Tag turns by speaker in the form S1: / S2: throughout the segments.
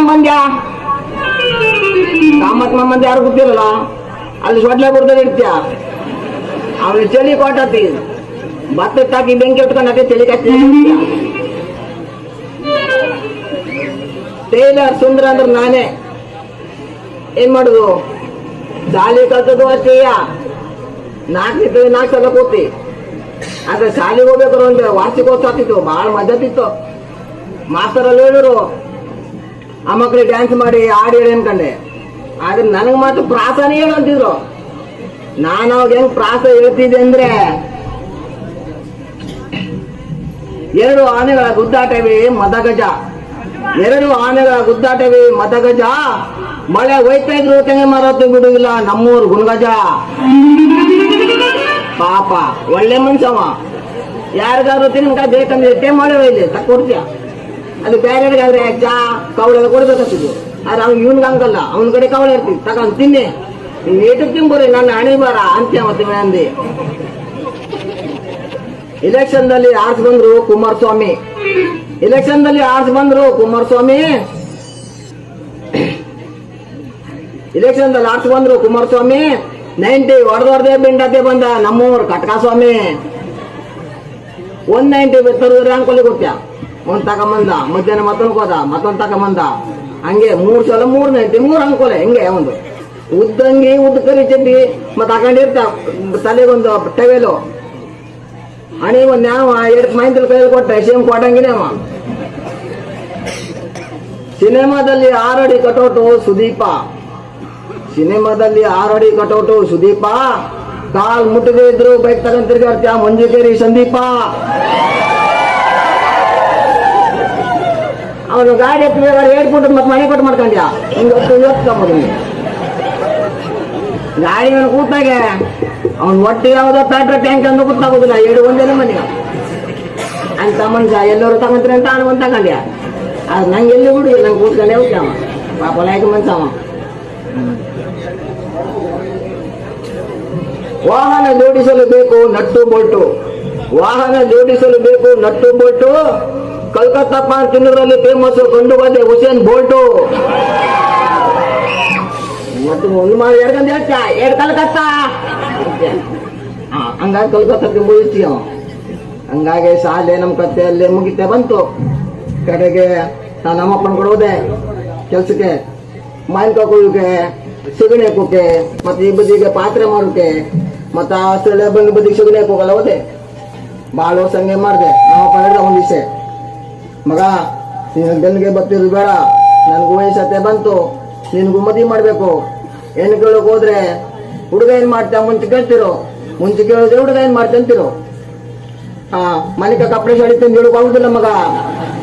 S1: ಬಂದ್ಯಾ ಕಾಮತ್ ಮಂದಿ ಯಾರು ಗೊತ್ತಿರಲ್ಲ ಅಲ್ಲಿ ಸೊಡ್ಲೆ ಬುರ್ದಲ್ಲಿ ಇರ್ತೀಯ ಅವ್ರಿಗೆ ಚಳಿ ಕೊಟ್ಟತಿ ಭತ್ತಕ್ಕೆ ಹಾಕಿ ಬೆಂಕಿ ಇಟ್ಕೊಂಡತಿ ಚಳಿ ಕಟ್ಟಿ ಟೇಲರ್ ಸುಂದರ ಅಂದ್ರೆ ನಾನೇ ಏನ್ ಮಾಡುದು ಶಾಲೆ ಕಲ್ತದ್ದು ಅಷ್ಟೇಯ 4 ಸಲ ಕೂತಿ ಆದ್ರೆ ಶಾಲೆಗೆ ಹೋಗ್ಬೇಕಾದ್ರೆ ಒಂದು ವಾರ್ಷಿಕೋತ್ಸವ ಆಗ್ತಿತ್ತು ಬಹಳ ಮಜಾ ತಿತ್ತು ಮಾಸ್ತರಲ್ಲಿ ಹೇಳಿದ್ರು ಆ ಮಕ್ಳಿಗೆ ಡ್ಯಾನ್ಸ್ ಮಾಡಿ ಹಾಡು ಹೇಳಿ ಅನ್ಕಂಡೆ ಆದ್ರೆ ನನಗ್ ಮಾತ್ರ ಪ್ರಾಸನೇ ಹೇಳು ಅಂತಿದ್ರು ನಾನು ಅವಾಗ ಹೆಂಗ್ ಪ್ರಾಸ ಹೇಳ್ತಿದ್ದೆ ಅಂದ್ರೆ 2 ಆನೆಗಳ ಗುದ್ದಾಟವೇ ಮದಗಜ 2 ಆನೆಗಳ ಗುದ್ದಾಟವೇ ಮದಗಜ ಮಳೆ ಹೋಯ್ತಾ ಇದ್ರು ತೆಂಗೆ ಮಾರೋದು ಬಿಡುವಿಲ್ಲ ನಮ್ಮೂರು ಗುಣಗಜ ಪಾಪ ಒಳ್ಳೆ ಮನುಷ್ಯವ ಯಾರಿಗಾದ್ರು ತಿನ್ಕಾಯಿ ಬೇಕಂದ್ರೆ ಮಳೆ ಒಯ್ಲಿ ತಕ್ಕೊಡ್ತೀಯ ಅದು ಬೇರೆಯವ್ರಿಗಾದ್ರೆ ಚಾ ಕವಳೆಲ್ಲ ಕೊಡ್ಬೇಕಂತಿದ್ವು ಆದ್ರೆ ಅವ್ನು ಇವನ್ಗೆ ಹಂಗಲ್ಲ ಅವನ ಕಡೆ ಕವಳೆ ಇರ್ತೀವಿ ತಗೊಂಡು ತಿನ್ನಿ ನೀನ್ ಏಟು ತಿಂಬೋರಿ ನನ್ನ ಹಣಿ ಬಾರ ಅಂತ್ಯ ಮತ್ತೆ ಅಂದಿ ಇಲೆಕ್ಷನ್ದಲ್ಲಿ ಆರ್ಸ್ ಬಂದ್ರು ಕುಮಾರಸ್ವಾಮಿ ಇಲೆಕ್ಷನ್ದಲ್ಲಿ ಆರ್ಸ್ ಬಂದ್ರು ಕುಮಾರಸ್ವಾಮಿ ಇಲೆಕ್ಷನ್ದಲ್ಲಿ ಆರ್ಸ್ ಬಂದ್ರು ಕುಮಾರಸ್ವಾಮಿ 90 ಹೊಡೆದೊಡ್ದೆ ಬೆಂಡತೆ ಬಂದ ನಮ್ಮೂರ್ ಕಟ್ಕಾಸ್ವಾಮಿ 190 ಬೆತ್ತರು ಅಂಕೊಲ್ಲಿ ಕೊಟ್ಟ ಒಂದ್ ತಗೊಂಬಂದ ಮಧ್ಯಾಹ್ನ ಮತ್ತೊಂದ್ ತಗೊಂಬಂದ ಹಂಗೆ 3 ಸಲ 390 ಅಂಕೋಲೆ ಹೆಂಗೆ ಒಂದು ಉದ್ದಂಗಿ ಉದ್ದ ಕರಿ ಚಡ್ಡಿ ಮತ್ ಹಾಕೊಂಡಿರ್ತ ತಲೆಗೊಂದು ಟವೆಲು ಹಣಿ ಒಂದ್ ಯಾವ 2 ಮೈಂತಲ್ ಕೈಯಲ್ಲಿ ಕೊಟ್ಟ ಸೇಮ್ ಕೊಟ್ಟಂಗಿನೇ ಅವ ಸಿನಿಮಾದಲ್ಲಿ 6 ಅಡಿ ಕಟೌಟು ಸುದೀಪ ಸಿನಿಮಾದಲ್ಲಿ 6 ಅಡಿ ಕಟೌಟು ಸುದೀಪ ಕಾಲ್ ಮುಟ್ಟದೇ ಇದ್ರು ಬೈಕ್ ತಗೊಂಡ್ ತಿರ್ಗಾಡ್ತೀಯ ಮಂಜುಕೇರಿ ಸಂದೀಪ ಅವನು ಗಾಡಿ ಎತ್ತಬೇಕಾದ್ರೆ ಹೇಳ್ಬಿಟ್ಟು ಮತ್ತೆ ಮನೆ ಕೊಟ್ಟು ಮಾಡ್ಕೊಂಡ್ಯಾ ಇವತ್ತು ಗಾಡಿ ಅವನು ಕೂತಾಗೆ ಅವ್ನು ಒಟ್ಟಿಗೆ ಯಾವ್ದೋ ಪೆಟ್ರೋಲ್ ಟ್ಯಾಂಕ್ ಅಂದು ಕೂತಾಗೋದಿಲ್ಲ 2 ಒಂದೇನೆ ಮನೆ ಅಂತ ಮನುಷ್ಯ ಎಲ್ಲರೂ ತಗೊಂತೀರಿ ಅಂತ ಅವನು ತಗೊಂಡ್ಯ ಅದು ನಂಗೆ ಎಲ್ಲಿ ಬಿಡು ನಂಗೆ ಕೂತ್ಕೊಂಡೇ ಹೋಗ್ತಾವ ಪಾಪ ಲೈಕ್ ಮನ್ಸವ ವಾಹನ ಜೋಡಿಸಲು ಬೇಕು ನಟ್ಟು ಬೋಲ್ಟು ವಾಹನ ಜೋಡಿಸಲು ಬೇಕು ನಟ್ಟು ಬೋಲ್ಟು ಕಲ್ಕತ್ತಾ ಪಾನ್ ತಿನ್ನೋದ್ರಲ್ಲಿ ಫೇಮಸ್ ಕಂಡು ಬಂದೆ ಹುಸೇನ್ ಬೋಲ್ಟು ಮತ್ತು 2 ಗಂಟೆ ಹೇಳ್ತಾ 2 ಕಲ್ಕತ್ತಾ ಹಂಗಾಗಿ ಕಲ್ಕತ್ತಾ ತಿಂಬುತ್ತೀಯ ಹಂಗಾಗಿ ಶಾಲೆ ನಮ್ಮ ಕತ್ತೆಯಲ್ಲೇ ಮುಗಿತೆ ಬಂತು ಕಡೆಗೆ ನಾನು ನಮ್ಮಪ್ಪನ ಕೂಡ ಹೋದೆ ಕೆಲ್ಸಕ್ಕೆ ಮಾವಿನಕಾಯಿ ಕೊಯ್ಯೋಕೆ ಸಗಣಿ ಹಾಕೋಕೆ ಮತ್ತೆ ಈ ಬದಿಗೆ ಪಾತ್ರೆ ಮಾಡೋಕೆ ಮತ್ತ ಆ ಬಂದು ಬದಿಗೆ ಸಗಣಿ ಹಾಕೋಕಲ್ಲ ಹೋದೆ ಭಾಳ ವರ್ಷ ಹಂಗೆ ಮಾಡಿದೆ ನಮ್ಮಪ್ಪ ಹೇಳಿದ ಒಂದ್ ದಿವಸ ಮಗ ನೀನು ಗನ್ಗೆ ಬರ್ತಿರೋದು ಬೇಡ ನನ್ಗೂ ವಯಸ್ಸತ್ತೆ ಬಂತು ನಿನ್ಗೂ ಮದುವೆ ಮಾಡ್ಬೇಕು ಹೆಣ್ಣು ಕೇಳಕ್ ಹೋದ್ರೆ ಹುಡುಗ ಏನ್ ಮಾಡ್ತಾ ಮುಂಚೆ ಕೇಳ್ತಿರೋ ಮುಂಚೆ ಕೇಳಿದ್ರೆ ಹುಡುಗ ಏನ್ ಮಾಡ್ತಂತಿರೋ ಮನೆಗೆ ಕಪ್ಪಡೆ ಶಾಡಿ ತಂದು ಹೇಳಕ್ ಆಗುದಿಲ್ಲ ಮಗ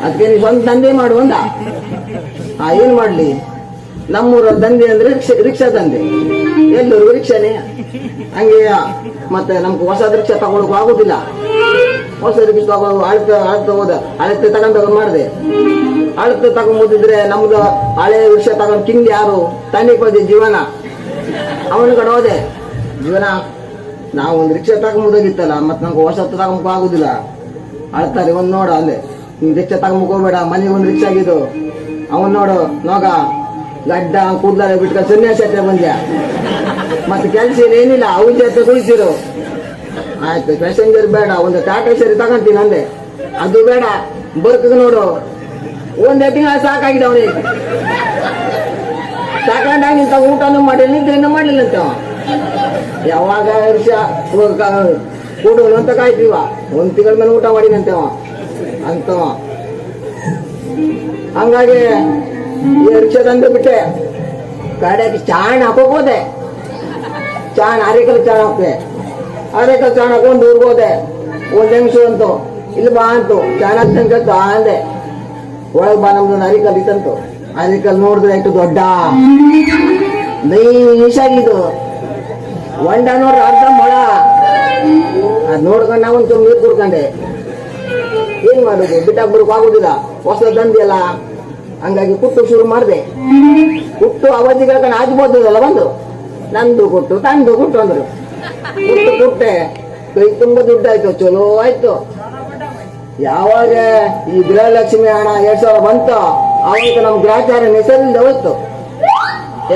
S1: ಅದಕ್ಕೆ ನೀ ಸ್ವಂತ ದಂಧೆ ಮಾಡು ಅಂದ ಏನ್ ಮಾಡ್ಲಿ ನಮ್ಮೂರ ದಂಧೆ ಅಂದ್ರೆ ರಿಕ್ಷಾ ದಂಧೆ ಎಲ್ಲರೂ ರಿಕ್ಷಾನೇ ಹಂಗೆ ಮತ್ತೆ ನಮ್ಗೆ ಹೊಸ ರಿಕ್ಷಾ ತಗೊಳಕ್ ಆಗುದಿಲ್ಲ ಹೊಸ ರಿಕ್ಷಾ ತಗೋ ಅಳತೆ ಹೋದ ಅಳತೆ ತಗೊಂಡ್ ಮಾಡಿದೆ ಅಳತೆ ತಗೊಂಡ್ಬಿಟ್ಟಿದ್ರೆ ನಮ್ದು ಹಳೆ ರಿಕ್ಷಾ ತಗೊಂಡ್ ಕಿಂಗ್ ಯಾರು ತನಿಪದಿ ಜೀವನ ಅವನ ಕಡೆ ಹೋದೆ ಜೀವನ ನಾವು ಒಂದು ರಿಕ್ಷಾ ತಗೊಂಬೋದಾಗಿತ್ತಲ್ಲ ಮತ್ ನಂಗೆ ಹೊಸ ತಗೊಂಬ ಆಗುದಿಲ್ಲ ಅಳ್ತಾರೆ ಒಂದ್ ನೋಡ ಅಲ್ಲೇ ನೀವ್ ರಿಕ್ಷಾ ತಗೊಂಬಕ್ ಹೋಗ್ಬೇಡ ಮನೆಗೆ ಒಂದ್ ರಿಕ್ಷಾ ಆಗಿದ್ದು ಅವನ್ ನೋಡು ನೋಗ ಗಡ್ಡ ಕೂದಲ ಬಿಟ್ಕೊಂಡು ಸನ್ಯಾಸ ಹತ್ರ ಬಂದ್ಯ ಮತ್ತೆ ಕೆಲ್ಸ ಏನಿಲ್ಲ ಅವ್ರ ಜೊತೆ ಕುಳಿಸಿರು ಆಯ್ತು ಪ್ಯಾಸೆಂಜರ್ ಬೇಡ ಒಂದು ಟಾಟಾ ಸರಿ ತಗೊಂತೀನಿ ಅಂದೆ ಅದು ಬೇಡ ಬರ್ಕ ನೋಡು 1 ತಿಂಗಳ ಸಾಕಾಗಿದೆ ಅವನಿಗೆ ಸಾಕಾಗಿ ಇಂತ ಊಟನೂ ಮಾಡಿಲ್ಲ ನಿದ್ರೆನೂ ಮಾಡ್ಲಿಲ್ಲ ಅಂತ ಯಾವಾಗ ವರ್ಷ ಕೊಡೋನು ಅಂತ ಕಾಯ್ತೀವ 1 ತಿಂಗಳ ಮೇಲೆ ಊಟ ಮಾಡಿದಂತವ ಅಂತವ ಹಂಗಾಗಿ ಈ ರಿಕ್ಷಾ ತಂದು ಬಿಟ್ಟೆ ಗಾಡಿಯಾಗಿ ಚಾಣ ಹಾಕೋಕ್ ಹೋದೆ ಅರೆಕಲ್ ಚಾಣ ಹಾಕ್ತೆ ಅರೆಕಲ್ ಚಾಣ ಹಾಕೊಂಡು ಊರ್ಗ್ ಹೋದೆ 1 ನಿಮಿಷ ಅಂತು ಇಲ್ಲಿ ಬಾ ಅಂತು ಚಾಣ ಹಾಕ್ತಂಕತ್ತು ಅಂದೆ ಒಳಗ್ ಬಾ ನಮ್ದು ಅರಿಕಲ್ ಇತ್ತಂತು ಅರಿಕಲ್ ನೋಡಿದ್ರೆ ಎಷ್ಟು ದೊಡ್ಡ ನೈಸಾಗಿದ್ದು ಒಂಡ ನೋಡ್ರಿ ಅರ್ಧ ಮೊಳ ಅದ್ ನೋಡ್ಕೊಂಡು ನಾವು ಒಂಚೂರು ನೀರು ಕುಡ್ಕೊಂಡೆ ಏನ್ ಮಾಡುದು ಬಿಟ್ಟಾಕ್ ಬರೋಕ್ ಆಗುದಿಲ್ಲ ಹೊಸ ದಂಧೆಯಲ್ಲ ಹಂಗಾಗಿ ಕುಟ್ಟು ಶುರು ಮಾಡಿದೆ ಕುಟ್ಟು ಅವಧಿಗೆ ಹಾಕೊಂಡು ಆಜ್ಬೋದಲ್ಲ ಬಂದು ನಂದು ಕೊಟ್ಟು ತಂದು ಕೊಟ್ಟು ಅಂದ್ರು ಕುಟ್ಟೆ ಕೈ ತುಂಬಾ ದುಡ್ಡು ಆಯ್ತು ಚಲೋ ಆಯ್ತು ಯಾವಾಗ ಈ ಗೃಹಲಕ್ಷ್ಮಿ ಹಣ 2000 ಬಂತು ಅವತ್ತು ನಮ್ ಗ್ರಾಚಾರ ಹೆಸರಿಂದ ಹೋಯ್ತು.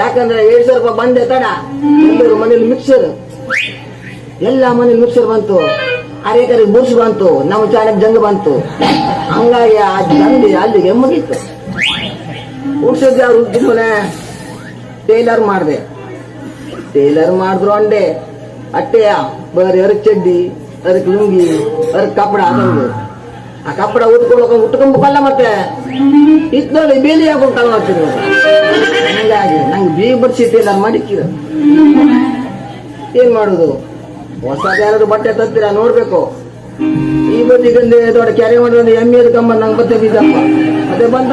S1: ಯಾಕಂದ್ರೆ 7,000 ರೂಪಾಯಿ ಬಂದೆ ತಡ, ಎಲ್ಲರೂ ಮನೇಲಿ ಮಿಕ್ಸರ್, ಎಲ್ಲ ಮನೇಲಿ ಮಿಕ್ಸರ್ ಬಂತು, ಅರೇಕರಿಗೆ ಬುರ್ಸ್ ಬಂತು, ನಮ್ಮ ಚಾಣಕ್ ಜಂಗ್ ಬಂತು. ಹಂಗಾಗಿ ಆ ಜಂಗಿ ಅಲ್ಲಿಗೆ ಮುಗೀತು. ಉಡ್ಸಿದ್ದೆ ಅವ್ರು ಉದ್ದಿಮನೆ ಟೇಲರ್ ಮಾಡಿದೆ. ಟೇಲರ್ ಮಾಡಿದ್ರು ಅಂಡೆ ಅಟ್ಟೆಯ ಬರೀ ಅರಕ್ ಚಡ್ಡಿ, ಅರಕ್ ಲುಂಗಿ, ಅರಕ್ ಕಪಡ ಅದೊಂದು. ಆ ಕಪಡ ಉಟ್ಕೊಂಬಲ್ಲ ಮತ್ತೆ ಇದ್ದಲ್ಲಿ ಬೇಲಿ ಹಾಕೊಂಡು ಕಳ್ಳ ಮಾಡ್ತೀನಿ. ಹಂಗಾಗಿ ನಂಗೆ ಬೀಗ ಬಡ್ಸಿ ಟೇಲರ್ ಮಾಡಿಕ್ಕಿರ. ಏನ್ ಮಾಡುದು, ಹೊಸದೇನಾದ್ರು ಬಟ್ಟೆ ತತ್ತೀರ ನೋಡ್ಬೇಕು. ಈ ಬದಿಗಂದೆ ದೊಡ್ಡ ಕೆರೆ ಮಾಡಿದ್ರೆ ಎಮ್ಮೆ ಕಂಬ ನಂಗೆ ಮತ್ತೆ ಬೀಜಪ್ಪ ಮತ್ತೆ ಬಂತ